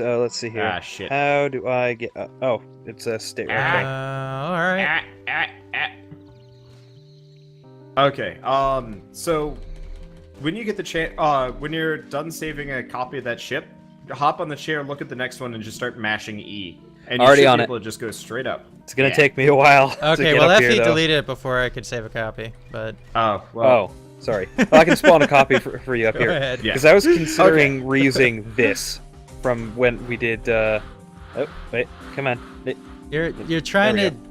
Let's see here. Ah, shit. How do I get... oh, it's a state. Okay. Alright. Okay, so when you get the chance, when you're done saving a copy of that ship, hop on the chair, look at the next one, and just start mashing E. And you Already should on be it. able to just go straight up. It's gonna take me a while to Okay, get well, up FE here, though. deleted it before I could save a copy, but... Oh, well. Oh, sorry. Well, I can spawn a copy for you up Go here. ahead. Yeah. Because I was considering reusing this from when we did, Oh, wait, come on. You're trying There to we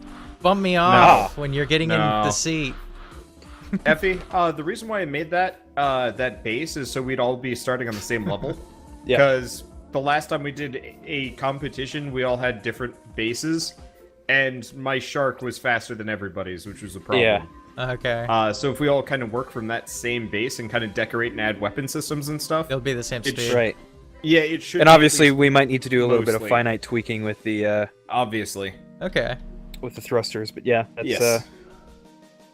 bump me off when you're getting in No. the seat. Effie, the reason why I made that that base is so we'd all be starting on the same level. Yeah. Because the last time we did a competition, we all had different bases, and my shark was faster than everybody's, which was a problem. Yeah. Okay. So if we all kind of work from that same base and kind of decorate and add weapon systems and stuff, It'll be the same speed. Right. yeah, it should. And be at obviously, least- we might need to do a little bit of mostly. finite tweaking with the obviously. Okay. thrusters, but yeah, that's Yes.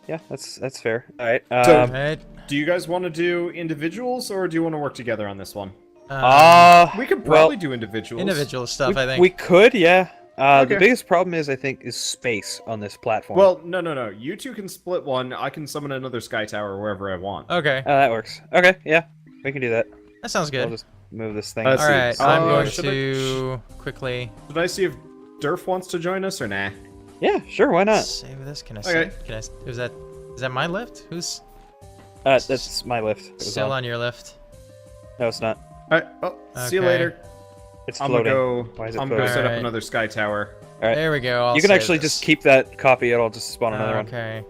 yeah, that's fair. All right. So- Alright. Do you guys want to do individuals, or do you want to work together on this one? We could well, probably do individuals. individual stuff, I think. we could, yeah. The Okay. biggest problem is, I think, is space on this platform. Well, no. You two can split one. I can summon another sky tower wherever I want. Okay. that works. Okay, yeah, we can do that. That sounds I'll good. just move this thing. Let's see. Alright, I'm going should to quickly Should I see if Durf wants to join us or nah? Yeah, sure, why not? save this. Can I Okay. save? Can I? Is that my lift? Who's That's my lift. It was still on. on your lift? No, it's not. Alright, well, see you Okay. later. It's I'm floating. gonna Why is it I'm gonna floating? set up Alright. another sky tower. All right. There we go. I'll You can save actually this. just keep that copy. It'll just spawn another one. Okay.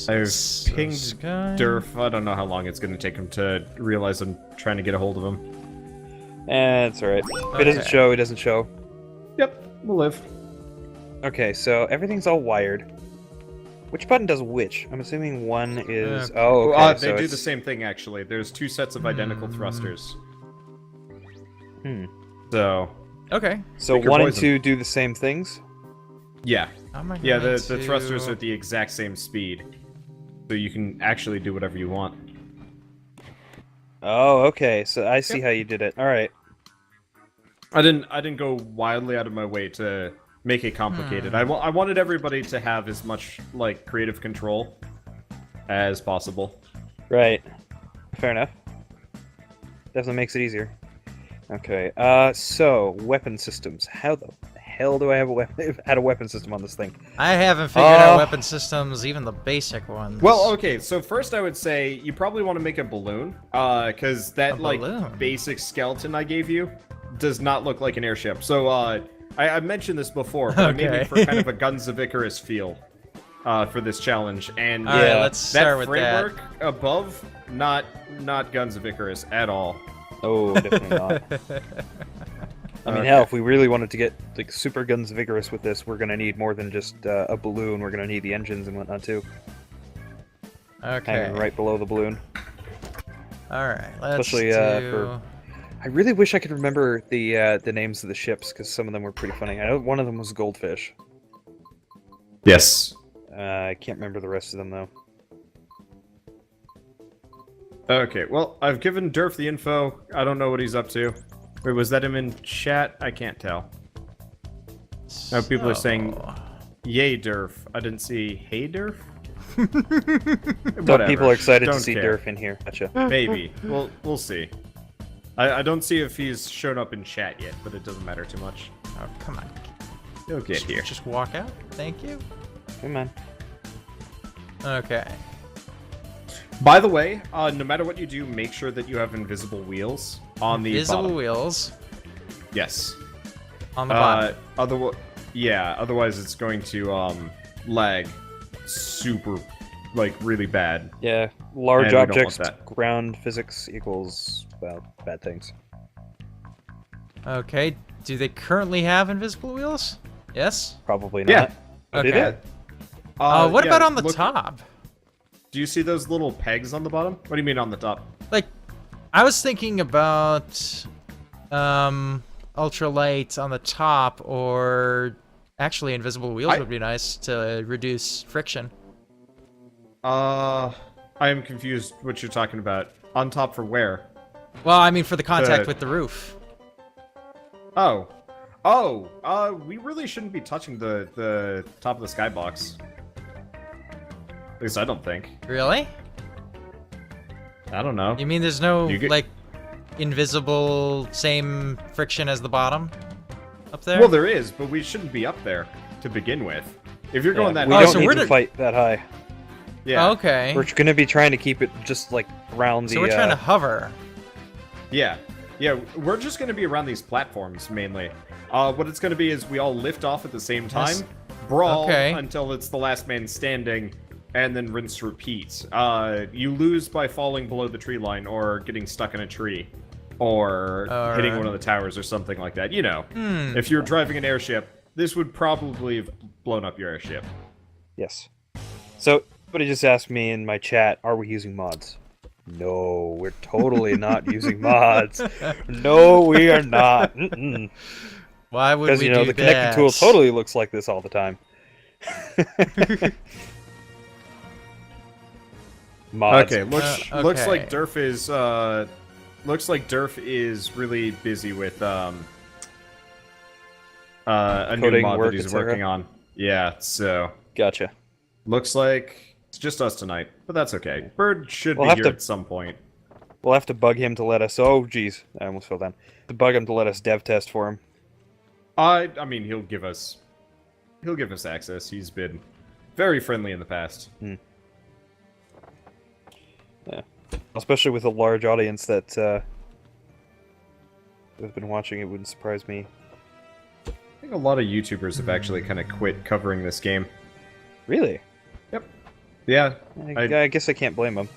I've So pinged Sky- Durf. I don't know how long it's gonna take him to realize I'm trying to get a hold of him. It's all right. If it doesn't Okay. show, it doesn't show. Yep, we'll live. Okay, so everything's all wired. Which button does which? I'm assuming one is. Okay. Oh, okay. Well, they so do it's- the same thing actually. There's two sets of identical thrusters. Hmm. So Okay. So Pick your 1 and poison. 2 do the same things. yeah, How am I yeah. going The thrusters to- are at the exact same speed, so you can actually do whatever you want. Oh, okay. So I see how you did it. All right. I didn't go wildly out of my way to make it complicated. I wanted everybody to have as much like creative control as possible. Right. Fair enough. Definitely makes it easier. Okay. So weapon systems. How the hell do I have a weapon? Add a weapon system on this thing? I haven't figured out weapon systems, even the basic ones. Well, okay, so first I would say you probably want to make a balloon, because that A like balloon? basic skeleton I gave you does not look like an airship. So I mentioned this before, but I made Okay. it for kind of a Guns of Icarus feel for this challenge, and All right, Yeah. let's start that with that. framework above, not Guns of Icarus at all. Oh, definitely not. I mean, Okay. hell, if we really wanted to get like super guns vigorous with this, we're gonna need more than just a balloon. We're gonna need the engines and whatnot too. Okay. Hanging right below the balloon. All right. Let's Especially, do. for- I really wish I could remember the names of the ships because some of them were pretty funny. I know one of them was Goldfish. Yes. I can't remember the rest of them though. Okay, well, I've given Durf the info. I don't know what he's up to. Wait, was that him in chat? I can't tell. Now people are saying, So- yay, Durf. I didn't see, hey, Durf? So Whatever. people are excited to Don't see care. Durf in here. Gotcha. Maybe. We'll see. I don't see if he's shown up in chat yet, but it doesn't matter too much. Oh, come on. He'll get here. Just walk out. Thank you. Come on. Okay. By the way, no matter what you do, make sure that you have invisible wheels on the Visible bottom. wheels Yes. on the bottom. Otherwise it's going to lag super, like, really bad. Yeah, large And we don't want objects, that. ground physics equals, well, bad things. Okay. Do they currently have invisible wheels? Yes. Probably not. Yeah. Oh, did Okay. it? What yeah, about on the look- top? Do you see those little pegs on the bottom? What do you mean on the top? Like, I was thinking about ultralight on the top, or actually invisible wheels would be nice to reduce friction. I am confused what you're talking about. On top for where? Well, I mean for the contact with the roof. Oh. We really shouldn't be touching the top of the skybox. At least I don't think. Really? I don't know. You mean there's no, like, invisible same friction as the bottom up there? Well, there is, but we shouldn't be up there to begin with. If you're going that we high... don't need to fight that high. Yeah. Oh, okay. We're going to be trying to keep it just, like, around the... So we're trying to hover. Yeah. Yeah, we're just going to be around these platforms, mainly. What it's going to be is we all lift off at the same time, brawl until it's the last man standing, and then rinse repeat. You lose by falling below the tree line, or getting stuck in a tree, or hitting one of the towers, or something like that. You know, if you're driving an airship, this would probably have blown up your airship. Yes. So, somebody just asked me in my chat, are we using mods? No, we're totally not using mods. No, we are not. Why would we do that? Because, you know, the connected tool totally looks like this all the time. Mods. Okay, looks like Durf is really busy with a new mod that he's working on. Yeah, so gotcha. Looks like it's just us tonight, but that's okay. Bird should be here at some point. We'll have to bug him to let us. Oh, geez, I almost fell down. To bug him to let us dev test for him. I mean, he'll give us access. He's been very friendly in the past. Yeah, especially with a large audience that has been watching. It wouldn't surprise me. I think a lot of YouTubers have actually kind of quit covering this game. Really? Yep. Yeah. I guess I can't blame them.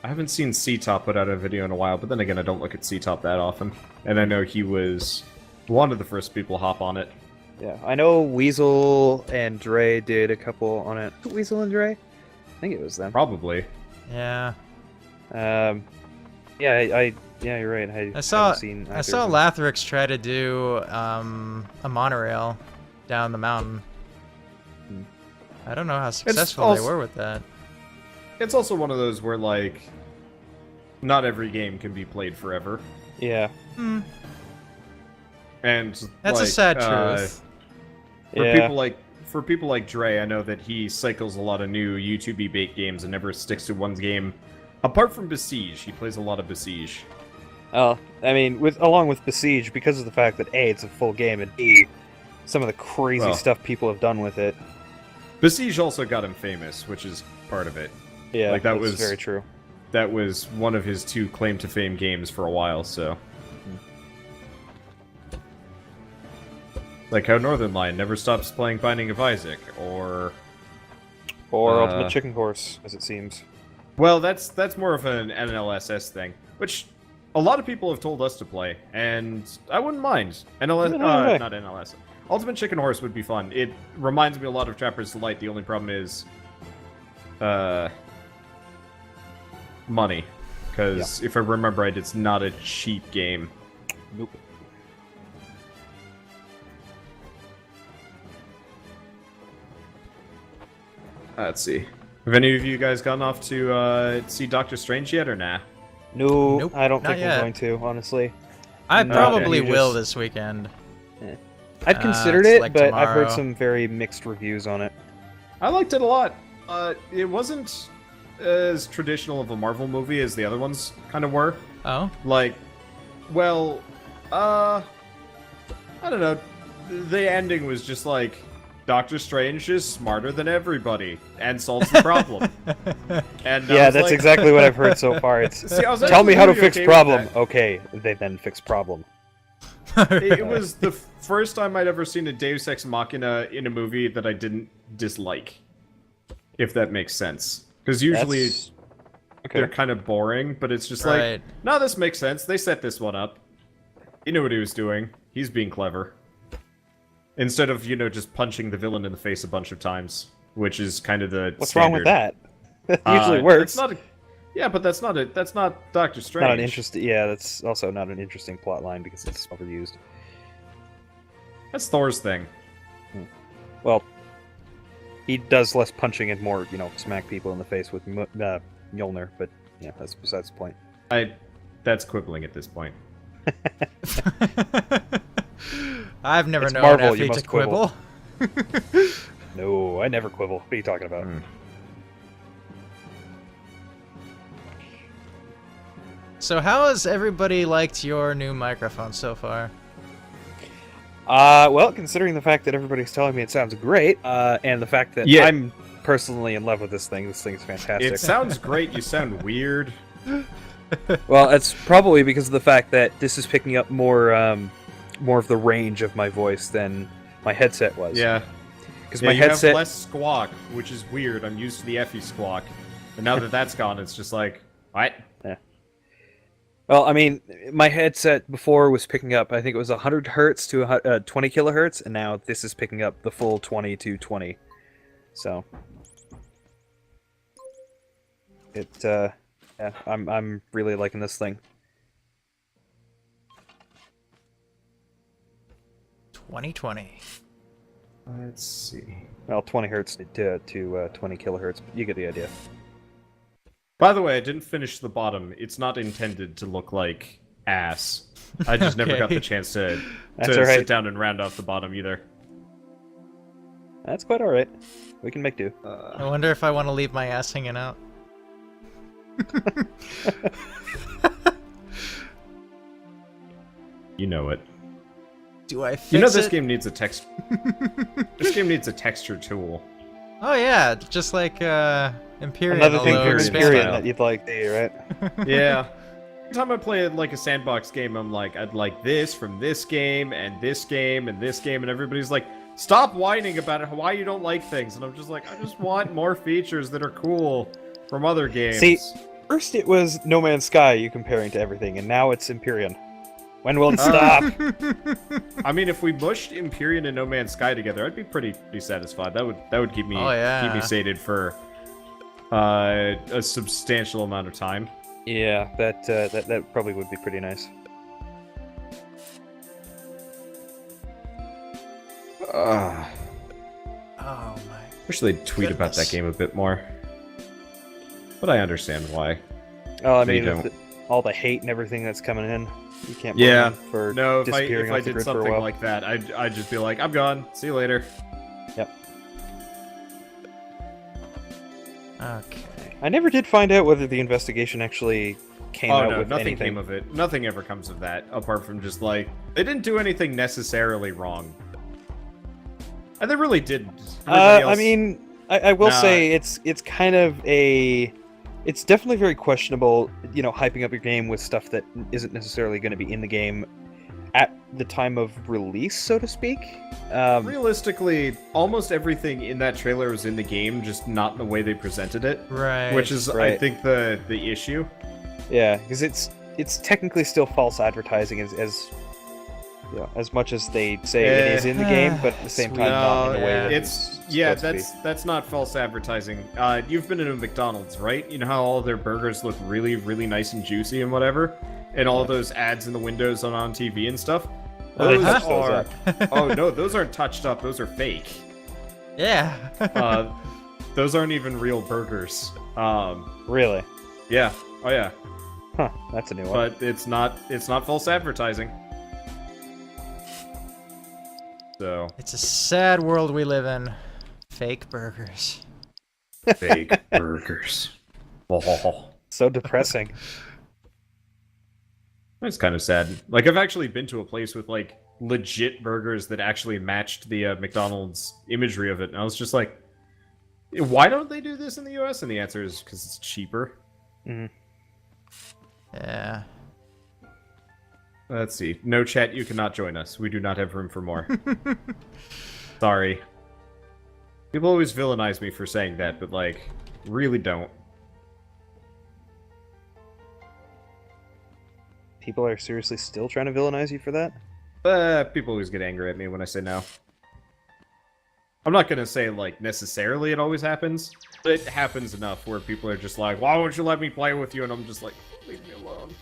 I haven't seen C-Top put out a video in a while, but then again, I don't look at C-Top that often. And I know he was one of the first people to hop on it. Yeah, I know Weasel and Dre did a couple on it. Weasel and Dre? I think it was them. Probably. Yeah. Yeah, you're right. I saw Lathrix try to do a monorail down the mountain. I don't know how successful they were with that. It's also one of those where, like, not every game can be played forever. Yeah. And that's like, a sad truth. For people like Dre, I know that he cycles a lot of new YouTube bait games and never sticks to one game. Apart from Besiege, he plays a lot of Besiege. I mean, along with Besiege, because of the fact that A, it's a full game, and B, some of the crazy stuff people have done with it. Besiege also got him famous, which is part of it. Yeah, like, that was very true. That was one of his 2 claim to fame games for a while, so. Like how Northern Lion never stops playing Binding of Isaac, or Ultimate Chicken Horse, as it seems. Well, that's more of an NLSS thing, which a lot of people have told us to play, and I wouldn't mind. Not NLS. Ultimate Chicken Horse would be fun. It reminds me a lot of Trapper's Delight. The only problem is money, because if I remember right, it's not a cheap game. Nope. Let's see. Have any of you guys gotten off to see Doctor Strange yet, or nah? No, nope, I don't think I'm going to, honestly. I probably will this weekend. I'd considered it, but tomorrow. I've heard some very mixed reviews on it. I liked it a lot. It wasn't as traditional of a Marvel movie as the other ones kind of were. Oh? Like, well, I don't know. The ending was just like, Doctor Strange is smarter than everybody and solves the problem. And yeah, that's exactly what I've heard so far. It's tell me how to fix problem. Okay, they then fix problem. It was the first time I'd ever seen a Deus Ex Machina in a movie that I didn't dislike, if that makes sense. Because usually they're kind of boring, but it's just like, no, this makes sense. They set this one up. He knew what he was doing. He's being clever. Instead of, just punching the villain in the face a bunch of times, which is kind of the What's standard. wrong with that? That usually works. Yeah, but that's not Doctor Strange. Not an interesting. Yeah, that's also not an interesting plot line because it's overused. That's Thor's thing. Well, he does less punching and more, smack people in the face with Mjolnir. But yeah, that's besides the point. that's quibbling at this point. I've never It's known Marvel, Effie you to must quibble. No, I never quibble. What are you talking about? So how has everybody liked your new microphone so far? Well, considering the fact that everybody's telling me it sounds great, and the fact that I'm personally in love with this thing's fantastic. It sounds great, you sound weird. Well, it's probably because of the fact that this is picking up more of the range of my voice than my headset was. Yeah. Because Yeah, my you headset... have less squawk, which is weird. I'm used to the Effie squawk. And now that that's gone, it's just like, what? Yeah. Well, I mean, my headset before was picking up, I think it was 100 hertz to 20 kilohertz, and now this is picking up the full 20 to 20. So... yeah, I'm really liking this thing. 2020. Let's see. Well, 20 hertz to 20 kilohertz, but you get the idea. By the way, I didn't finish the bottom. It's not intended to look like ass. I just never got the chance to sit down and round off the bottom either. That's quite alright. We can make do. I wonder if I want to leave my ass hanging out. You know it. Do I fix You know this it? game needs a text. This game needs a texture tool. Oh yeah, just like Empyrean. Another thing although from expanded. Empyrean that you'd like to see, right? Yeah. Every time I play like a sandbox game, I'm like, I'd like this from this game, and this game, and this game, and everybody's like, stop whining about it, why you don't like things. And I'm just like, I just want more features that are cool from other games. See, first it was No Man's Sky you comparing to everything, and now it's Empyrean. When will it stop? I mean, if we mushed Empyrean and No Man's Sky together, I'd be pretty satisfied. That would keep me keep me sated for a substantial amount of time. Yeah, that probably would be pretty nice. Oh my. Wish they'd tweet about that game a bit more. But I understand why. Oh, I They mean, don't. all the hate and everything that's coming in, you can't blame Yeah. them for No, if I disappearing off the did grid for a something while. like that, I'd just be like, I'm gone. See you later. Yep. Okay. I never did find out whether the investigation actually came out no, with nothing anything. came of it. Nothing ever comes of that, apart from just like, they didn't do anything necessarily wrong. And they really didn't. Everybody else... I mean, I will say it's kind of a... It's definitely very questionable, you know, hyping up your game with stuff that isn't necessarily going to be in the game at the time of release, so to speak. Realistically, almost everything in that trailer was in the game, just not in the way they presented it. Right. Which is, I think, the issue. Yeah, because it's technically still false advertising as you know, as much as they say it is in the game, but at the same time not in the way that it's that's not false advertising. You've been in a McDonald's, right? You know how all their burgers look really, really nice and juicy and whatever, and all those ads in the windows on TV and stuff. Those are oh no, those aren't touched up. Those are fake. Yeah. Those aren't even real burgers. Really? Yeah. Oh yeah. Huh. That's a new one. But it's not false advertising. So It's a sad world we live in. Fake burgers. fake burgers. Oh. So depressing. That's kind of sad. Like, I've actually been to a place with, like, legit burgers that actually matched the McDonald's imagery of it, and I was just like, why don't they do this in the US? And the answer is because it's cheaper. Mm-hmm. Yeah. Let's see. No chat, you cannot join us. We do not have room for more. Sorry. People always villainize me for saying that, but, like, really don't. People are seriously still trying to villainize you for that? People always get angry at me when I say no. I'm not gonna say, like, necessarily it always happens, but it happens enough where people are just like, why won't you let me play with you? And I'm just like, leave me alone.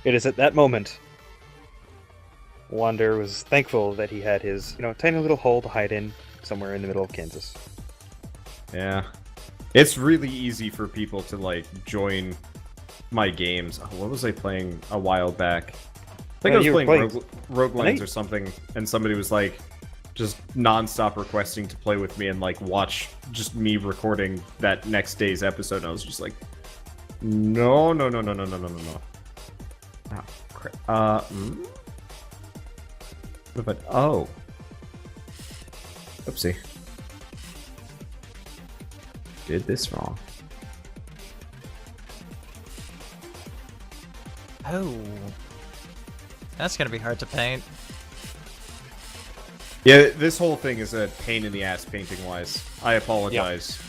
It is at that moment Wander was thankful that he had his, you know, tiny little hole to hide in somewhere in the middle of Kansas. Yeah. It's really easy for people to, like, join my games. Oh, what was I playing a while back? I think I was playing Roguelines or something, and somebody was like, just non-stop requesting to play with me and like watch just me recording that next day's episode. And I was just like, no. Oh, crap. But oh, oopsie, did this wrong. Oh, that's gonna be hard to paint. Yeah, this whole thing is a pain in the ass painting-wise. I apologize,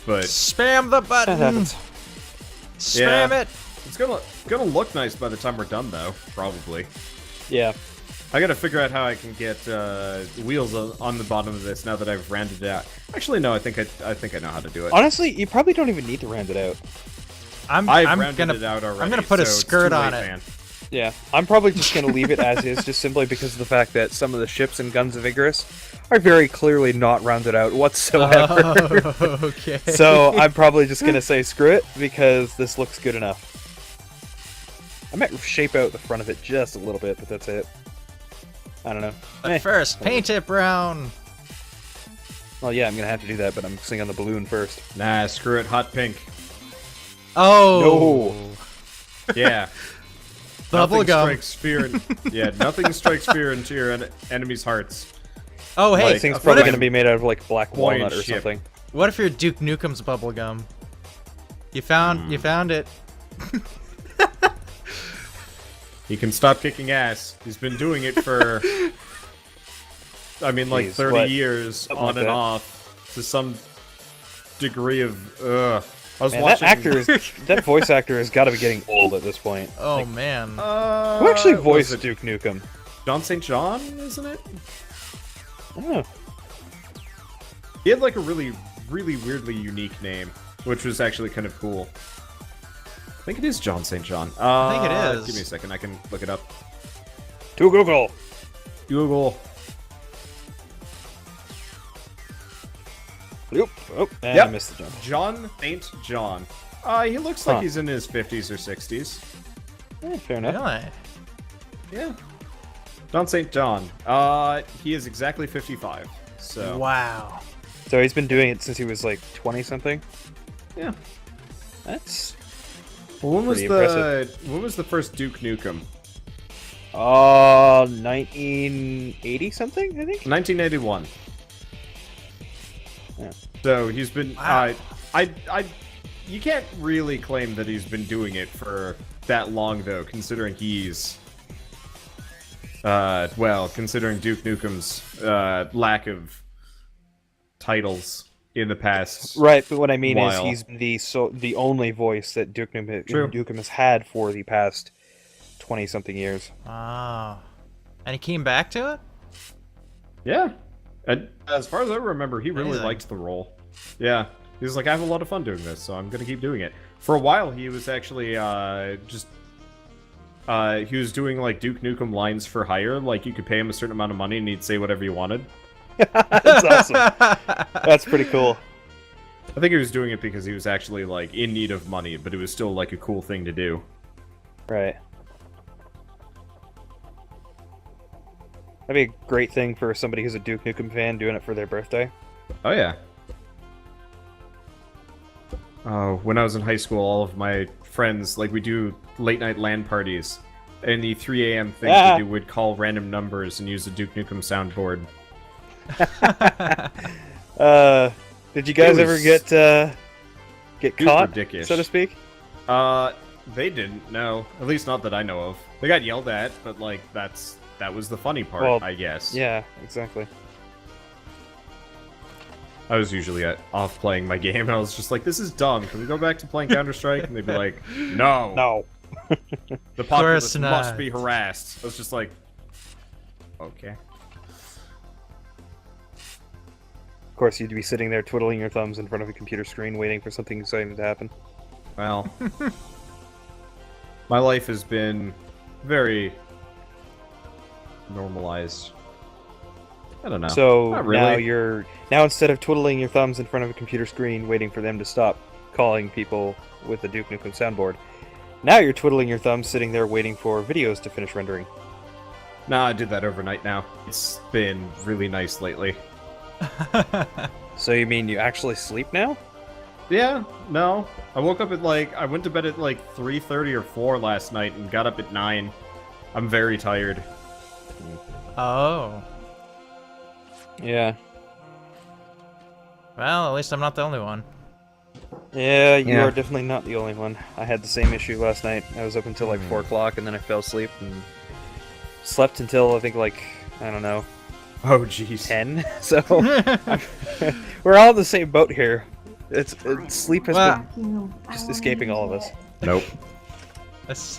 but spam the button. Spam it. It's gonna look nice by the time we're done, though. Probably. Yeah. I gotta figure out how I can get wheels on the bottom of this now that I've rounded it out. Actually, no, I think I know how to do it. Honestly, you probably don't even need to round it out. I've rounded it out already. I'm gonna put a skirt on it. Man. Yeah, I'm probably just going to leave it as is, just simply because of the fact that some of the ships in Guns of Icarus are very clearly not rounded out whatsoever. Oh, okay. So I'm probably just going to say screw it, because this looks good enough. I might shape out the front of it just a little bit, but that's it. I don't know. But first, paint it brown. Well, yeah, I'm going to have to do that, but I'm singing on the balloon first. Nah, screw it, hot pink. Oh. No. Yeah. Bubblegum. Yeah, nothing strikes fear into your enemy's hearts. Oh, hey. This thing's probably going to be made out of, like, black walnut or ship. something. What if you're Duke Nukem's bubblegum? You found it. He can stop kicking ass. He's been doing it for, I mean, like 30 years something on like and that. off to some degree of, I was Man, watching... that voice actor has got to be getting old at this point. Oh, man. Who actually voiced Duke Nukem? John St. John, isn't it? I don't know. He had like a really weirdly unique name, which was actually kind of cool. I think it is John St. John. I think it is. Give me a second, I can look it up. To Google. Google. Oop. Oh, and Yep. I missed the jump. John St. John. He looks like he's in his 50s or 60s. Fair enough. Really? Yeah. John St. John. He is exactly 55. So. Wow. So he's been doing it since he was like 20-something? Yeah. That's Well, when was impressive. when was the first Duke Nukem? 1980-something, I think? 1981. Yeah. So he's been. Wow. You can't really claim that he's been doing it for that long, though, considering he's. Considering Duke Nukem's lack of titles in the past. Right, but what I mean while. is he's the only voice that Duke True. Nukem has had for the past 20-something years. Wow. And he came back to it? Yeah. And as far as I remember, he really Amazing. liked the role. Yeah. He was like, I have a lot of fun doing this, so I'm going to keep doing it. For a while, he was actually he was doing, like, Duke Nukem lines for hire. Like, you could pay him a certain amount of money and he'd say whatever you wanted. That's awesome. That's pretty cool. I think he was doing it because he was actually, like, in need of money, but it was still, like, a cool thing to do. Right. That'd be a great thing for somebody who's a Duke Nukem fan doing it for their birthday. Oh, yeah. When I was in high school, all of my friends, like, we do late-night LAN parties. And the 3 a.m. thing we would call random numbers and use the Duke Nukem soundboard. Did you guys ever get caught, ridiculous. so to speak? They didn't, no. At least not that I know of. They got yelled at, but, like, that was the funny part, Well, I guess. Yeah, exactly. I was usually off playing my game, and I was just like, this is dumb. Can we go back to playing Counter-Strike? And they'd be like, no. No. The populace not. must be harassed. I was just like, okay. Of course, you'd be sitting there twiddling your thumbs in front of a computer screen waiting for something exciting to happen. Well, my life has been very normalized. I don't know. So Not really. now instead of twiddling your thumbs in front of a computer screen waiting for them to stop calling people with the Duke Nukem soundboard, Now you're twiddling your thumbs sitting there waiting for videos to finish rendering. Nah, I did that overnight now. It's been really nice lately. So you mean you actually sleep now? Yeah, no. I woke up at I went to bed at 3:30 or 4 last night and got up at 9. I'm very tired. Oh. Yeah. Well, at least I'm not the only one. Yeah, you are definitely not the only one. I had the same issue last night. I was up until 4 o'clock and then I fell asleep and slept until I think I don't know. Oh jeez. 10. So we're all in the same boat here. Sleep has been just escaping all of us. Nope.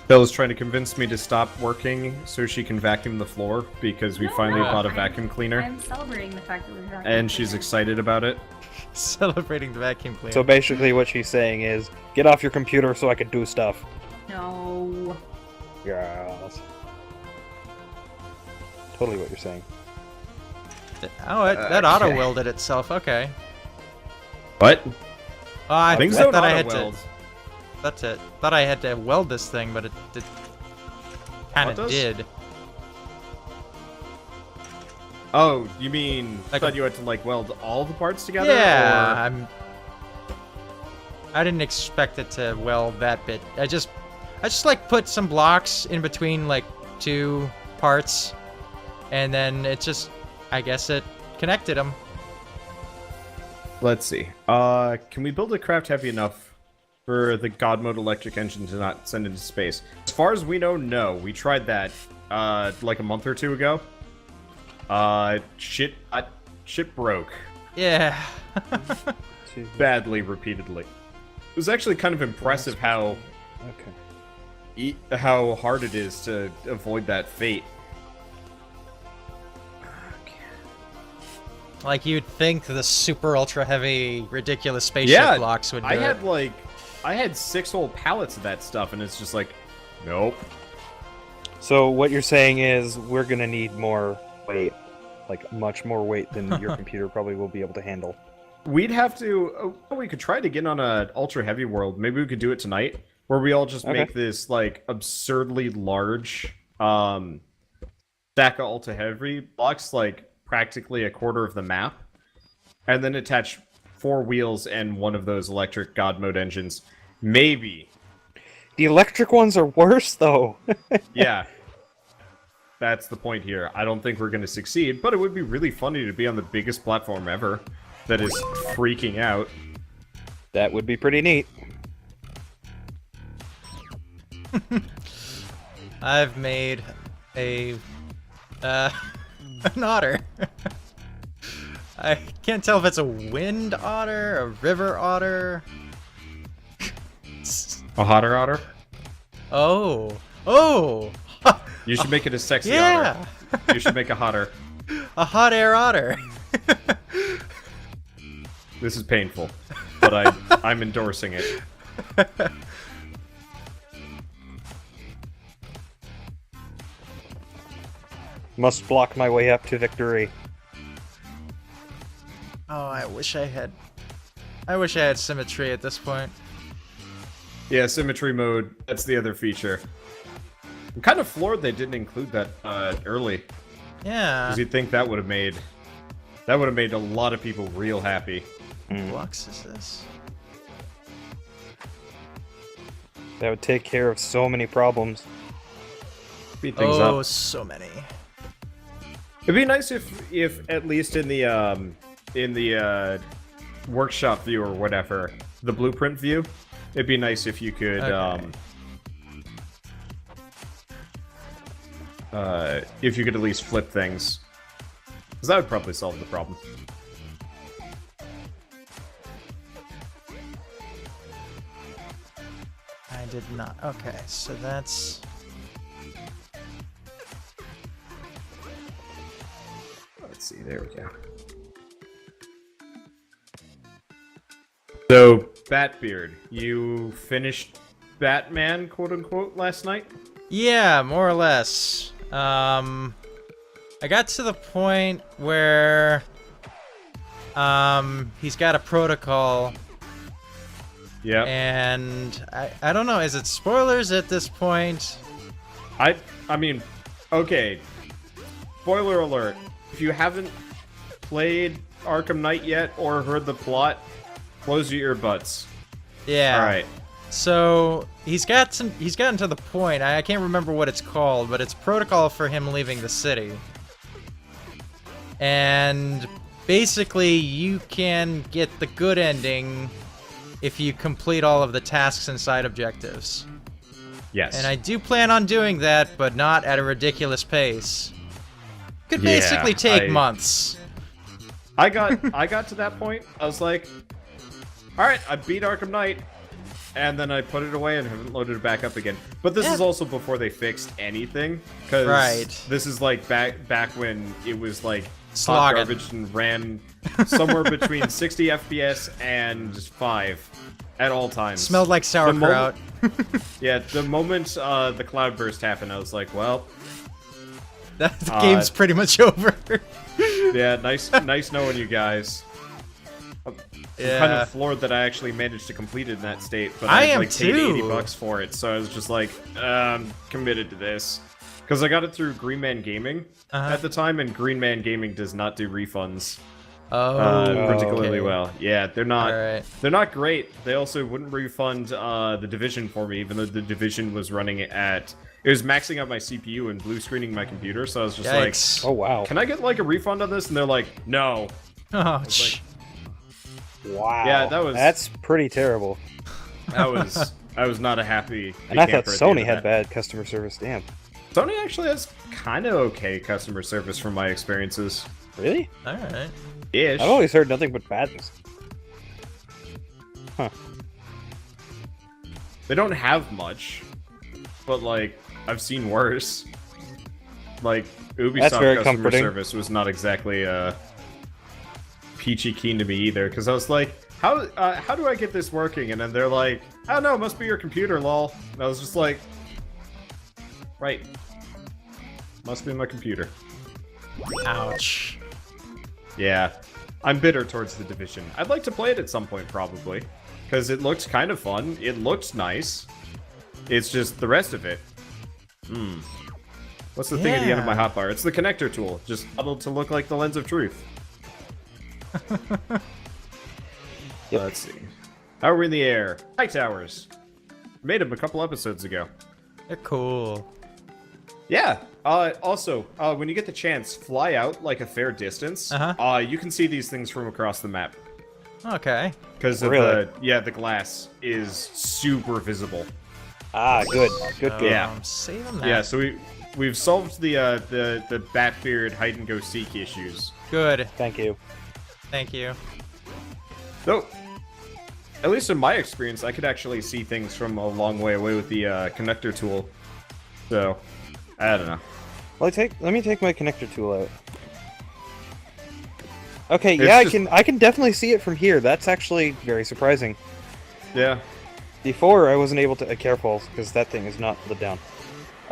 Bella's trying to convince me to stop working so she can vacuum the floor because we finally bought a vacuum cleaner. I'm celebrating the fact that we're vacuuming. And she's excited about it. Celebrating the vacuum cleaner. So basically what she's saying is, get off your computer so I can do stuff. No. Yes. Totally what you're saying. Oh, that auto-welded itself, okay. What? I Things thought don't I had auto-weld. That's it. Thought I had to weld this thing, but it kind of did. Oh, you mean I thought you had to weld all the parts together? Yeah, I didn't expect it to weld that bit. I just put some blocks in between 2 parts, and then it just, I guess it connected them. Let's see. Can we build a craft heavy enough for the God mode electric engine to not send into space? As far as we know, no. We tried that a month or 2 ago. Shit broke. Yeah. Badly, repeatedly. It was actually kind of impressive how hard it is to avoid that fate. You'd think the super ultra heavy ridiculous spaceship blocks would do it. I had 6 whole pallets of that stuff, and it's just nope. So what you're saying is we're gonna need more weight, much more weight than your computer probably will be able to handle. We'd have to. We could try to get on a ultra heavy world. Maybe we could do it tonight, where we all just make this absurdly large stack of ultra heavy blocks, practically a quarter of the map, and then attach 4 wheels and one of those electric God mode engines. Maybe. The electric ones are worse, though. Yeah. That's the point here. I don't think we're going to succeed, but it would be really funny to be on the biggest platform ever that is freaking out. That would be pretty neat. I've made an otter. I can't tell if it's a wind otter, a river otter. A hotter otter? Oh. You should make it a sexy yeah. otter. You should make a hotter. A hot air otter. This is painful, but I'm endorsing it. Must block my way up to victory. Oh, I wish I had symmetry at this point. Yeah, symmetry mode. That's the other feature. I'm kind of floored they didn't include that early. Yeah. Because you'd think that would have made a lot of people real happy. What blocks is this? That would take care of so many problems. Speed things up. Oh, so many. It'd be nice if at least in the workshop view or whatever, the blueprint view, it'd be nice if you could if you could at least flip things, because that would probably solve the problem. I did not. Okay, so that's. Let's see. There we go. So, Batbeard, you finished Batman, quote unquote, last night? Yeah, more or less. I got to the point where he's got a protocol Yeah. And I don't know. Is it spoilers at this point? I mean, okay. Spoiler alert. If you haven't played Arkham Knight yet or heard the plot, close your earbuds. Yeah. All right. So he's gotten to the point. I can't remember what it's called, but it's protocol for him leaving the city. And basically, you can get the good ending if you complete all of the tasks and side objectives. Yes. And I do plan on doing that, but not at a ridiculous pace. Could basically take months. I got to that point. I was like, all right, I beat Arkham Knight, and then I put it away and haven't loaded it back up again. But this is also before they fixed anything, because this is like back when it was like hot garbage and ran somewhere between 60 FPS and 5 at all times. Smelled like sauerkraut. Yeah, the moment the cloud burst happened, I was like, well, the game's pretty much over. Yeah, nice knowing you guys. I'm kind of floored that I actually managed to complete it in that state, but I like paid $80 for it, so I was just like, I'm committed to this. Because I got it through Green Man Gaming at the time, and Green Man Gaming does not do refunds particularly well. Yeah, they're not great. They also wouldn't refund the Division for me, even though the Division was running it was maxing out my CPU and blue screening my computer, so I was just like, oh wow, can I get like a refund on this? And they're like, no. Oh, wow. Yeah, that's pretty terrible. I was not a happy. And I thought Sony had bad customer service. Damn. Sony actually has kind of okay customer service from my experiences. Really? All right. Ish. I've always heard nothing but badness. Huh. They don't have much, but like I've seen worse. Like Ubisoft customer service was not exactly peachy keen to me either, because I was like, how do I get this working? And then they're like, I don't know, it must be your computer, lol. And I was just like, right. Must be my computer. Ouch. Yeah. I'm bitter towards the Division. I'd like to play it at some point, probably. Because it looks kind of fun. It looks nice. It's just the rest of it. What's the thing at the end of my hotbar? It's the connector tool. Just modeled to look like the lens of truth. Let's see. How are we in the air? High towers. Made them a couple episodes ago. They're cool. Yeah. Also, when you get the chance, fly out like a fair distance. You can see these things from across the map. Okay. Because of the glass is super visible. Ah, good. Yeah. Saving that. Yeah. So we've solved the Batbeard hide and go seek issues. Good. Thank you. Thank you. So, at least in my experience, I could actually see things from a long way away with the connector tool. So, I don't know. Well, let me take my connector tool out. Okay, yeah, I can definitely see it from here. That's actually very surprising. Yeah. Before, I wasn't able to... careful, because that thing is not lit down.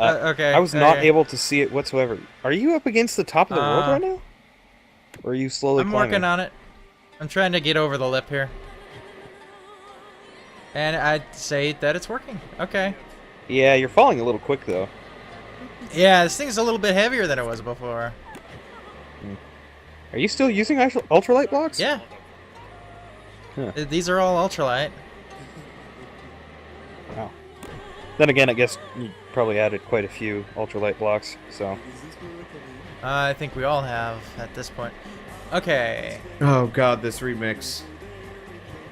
Okay. I was not able to see it whatsoever. Are you up against the top of the world right now? Or are you slowly climbing? I'm working on it. I'm trying to get over the lip here. And I'd say that it's working. Okay. Yeah, you're falling a little quick, though. Yeah, this thing's a little bit heavier than it was before. Are you still using ultralight blocks? Yeah. Huh. These are all ultralight. Wow. Then again, I guess you probably added quite a few ultralight blocks, so... I think we all have at this point. Okay. Oh god, this remix.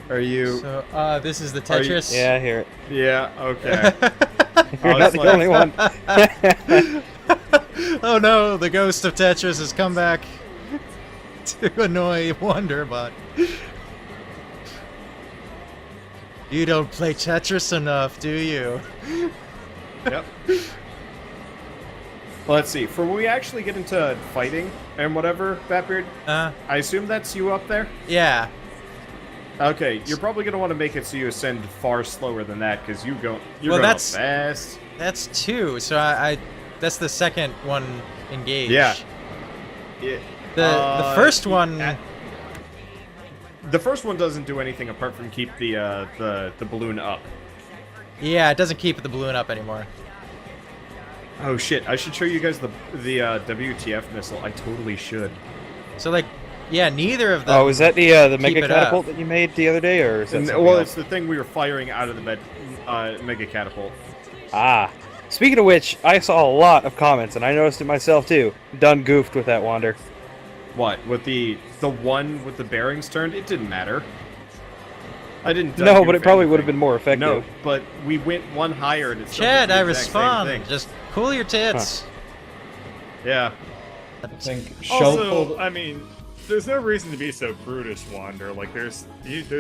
Are you... So, this is the Tetris? Yeah, I hear it. Yeah, okay. You're not the only one. Oh no, the ghost of Tetris has come back to annoy Wonderbot. You don't play Tetris enough, do you? Yep. Let's see. For when we actually get into fighting and whatever, Batbeard, I assume that's you up there? Yeah. Okay, you're probably going to want to make it so you ascend far slower than that, because you're going up fast. That's 2, so I that's the second one engaged. Yeah. The first one... The first one doesn't do anything apart from keep the balloon up. Yeah, it doesn't keep the balloon up anymore. Oh shit! I should show you guys the WTF missile. I totally should. So like, yeah, neither of them. Oh, is that the mega it catapult up. that you made the other day, or is that something Well, else? it's the thing we were firing out of the mega catapult. Ah. Speaking of which, I saw a lot of comments, and I noticed it myself too. Done goofed with that wander. What? With the one with the bearings turned? It didn't matter. I didn't. No, but it probably would have been more effective. No, but we went one higher and it's still Chad, the I exact same respond. thing. Just cool your tits. Yeah. I think Also, I mean, there's no reason to be so brutish, Wander. Like, there's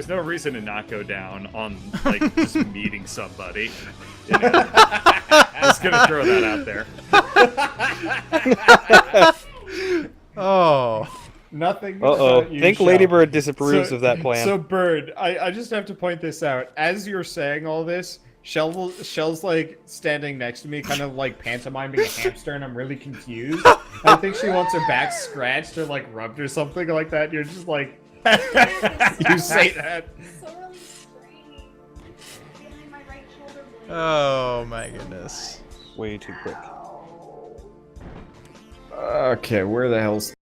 no reason to not go down on like just meeting somebody. You know? Just gonna throw that out there. Oh. Nothing. Uh-oh. about you, Think Shell. Ladybird disapproves of that plan. So, Bird, I just have to point this out. As you're saying all this, Shell's like standing next to me, kind of like pantomiming a hamster, and I'm really confused. I think she wants her back scratched or like rubbed or something like that. You're just like, you say that. Sorely straining. Feeling my right shoulder blade. Oh my goodness. Way too quick. Okay, where the hell's